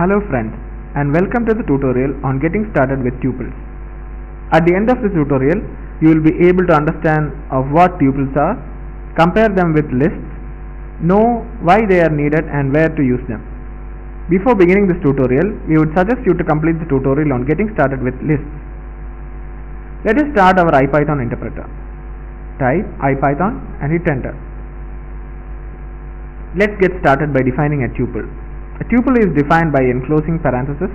Hello friends, and welcome to the tutorial on getting started with tuples. At the end of the tutorial, you will be able to understand of what tuples are, compare them with lists, know why they are needed and where to use them. Before beginning this tutorial, we would suggest you to complete the tutorial on getting started with lists. Let us start our IPython interpreter. Type IPython and hit enter. Let's get started by defining a tuple. A tuple is defined by enclosing parentheses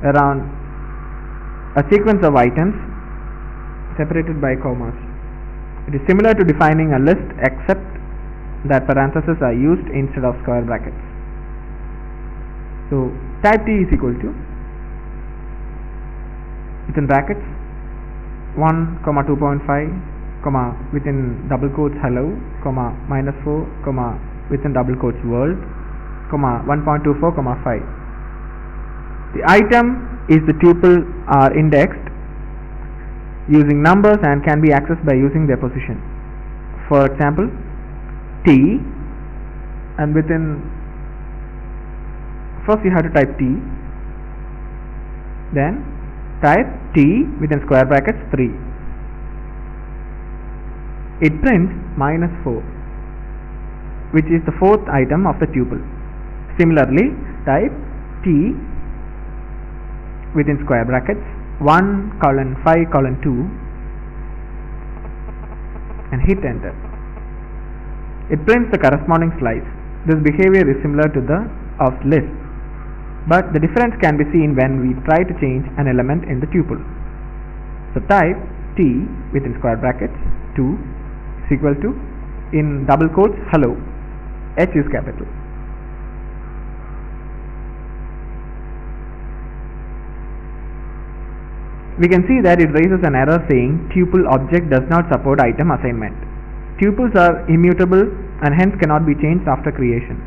around a sequence of items separated by commas. It is similar to defining a list except that parentheses are used instead of square brackets. So type t is equal to within brackets 1, 2.5, within double quotes hello, -4, within double quotes world, 1.24, 5. The item is the tuple are indexed using numbers and can be accessed by using their position. For example, t, and within first you have to type t, then type t within square brackets 3. It prints -4, which is the fourth item of the tuple. Similarly, type t within square brackets 1:5:2 and hit enter. It prints the corresponding slice. This behavior is similar to the of list, but the difference can be seen when we try to change an element in the tuple. So type t within square brackets 2 is equal to, in double quotes, hello. H is capital. We can see that it raises an error saying tuple object does not support item assignment. Tuples are immutable and hence cannot be changed after creation.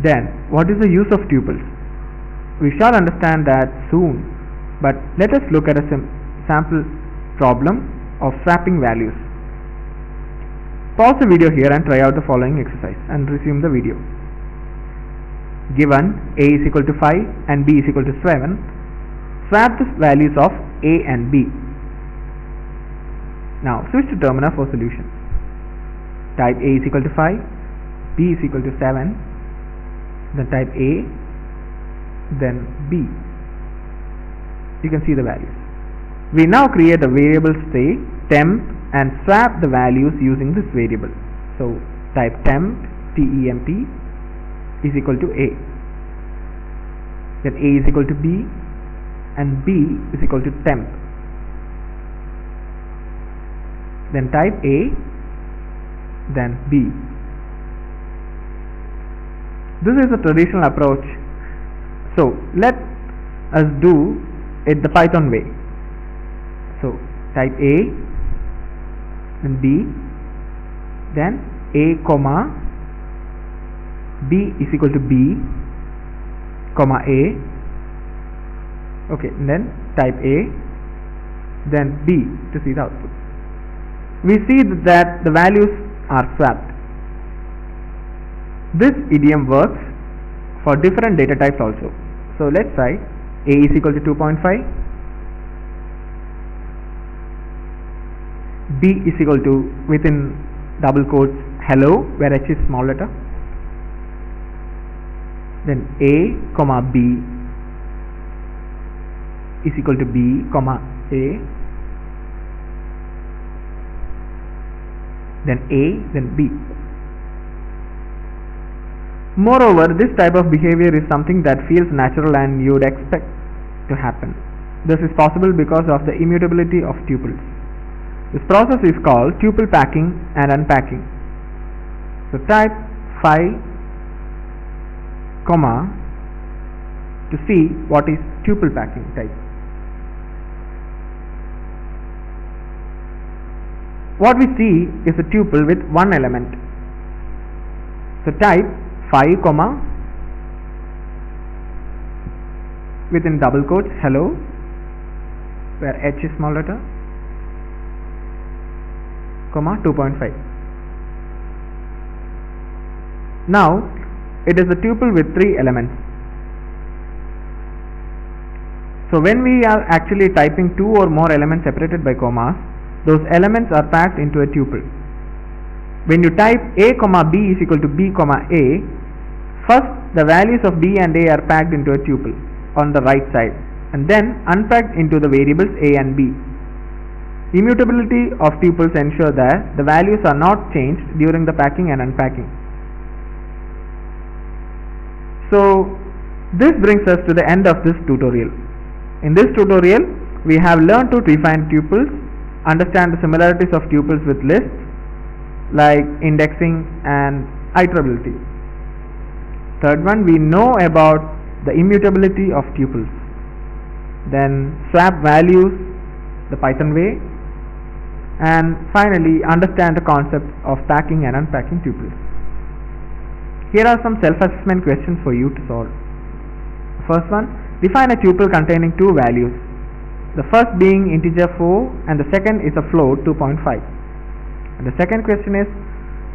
Then, what is the use of tuples? We shall understand that soon, but let us look at a sample problem of swapping values. Pause the video here and try out the following exercise and resume the video. Given a is equal to 5 and b is equal to 7, swap the values of a and b. Now switch to terminal for solution. Type a is equal to 5, b is equal to 7, then type a, then b. You can see the values. We now create a variable, say temp, and swap the values using this variable. So type temp, temp is equal to a, then a is equal to b, and b is equal to temp. Then type a, then b. This is a traditional approach, so let us do it the Python way. So type a, then b, then a, b is equal to b, a. Okay, and then type a, then b to see the output. We see that the values are swapped. This idiom works for different data types also. So let's try. A is equal to 2.5, b is equal to within double quotes hello, where h is small letter, then a, b is equal to b, a, then b. Moreover, this type of behavior is something that feels natural and you would expect to happen. This is possible because of the immutability of tuples. This process is called tuple packing and unpacking. So type 5, to see what is tuple packing type. What we see is a tuple with one element. So type 5, within double quotes hello, where h is small letter, 2.5. Now it is a tuple with 3 elements. So when we are actually typing two or more elements separated by commas, those elements are packed into a tuple. When you type a comma b is equal to b comma a, first the values of b and a are packed into a tuple on the right side and then unpacked into the variables a and b. Immutability of tuples ensure that the values are not changed during the packing and unpacking. So this brings us to the end of this tutorial. In this tutorial, we have learned to define tuples, understand the similarities of tuples with lists like indexing and iterability. Third one, we know about the immutability of tuples. Then swap values the Python way, and finally understand the concept of packing and unpacking tuples. Here are some self-assessment questions for you to solve. First one, define a tuple containing two values, the first being integer 4 and the second is a float 2.5. And the second question is,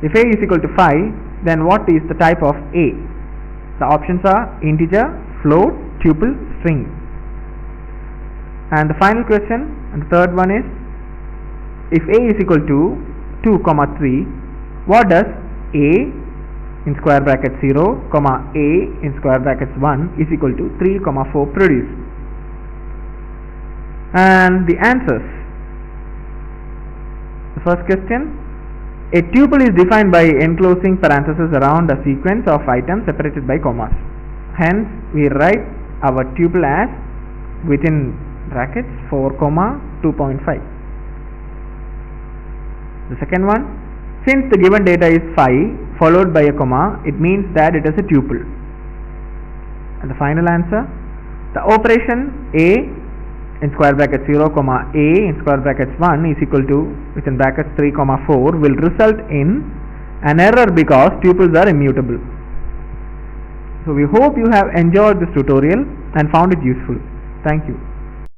if a is equal to 5, then what is the type of a? The options are integer, float, tuple, string. And the final question, and the third one is, if a is equal to 2, 3, what does a in square bracket 0, a in square brackets 1 is equal to 3, 4 produce? And the answers. The first question, a tuple is defined by enclosing parentheses around a sequence of items separated by commas. Hence, we write our tuple as within brackets 4, 2.5. The second one, since the given data is 5 followed by a comma, it means that it is a tuple. And the final answer, the operation a in square bracket 0, a in square brackets 1 is equal to within brackets 3, 4 will result in an error because tuples are immutable. So we hope you have enjoyed this tutorial and found it useful. Thank you.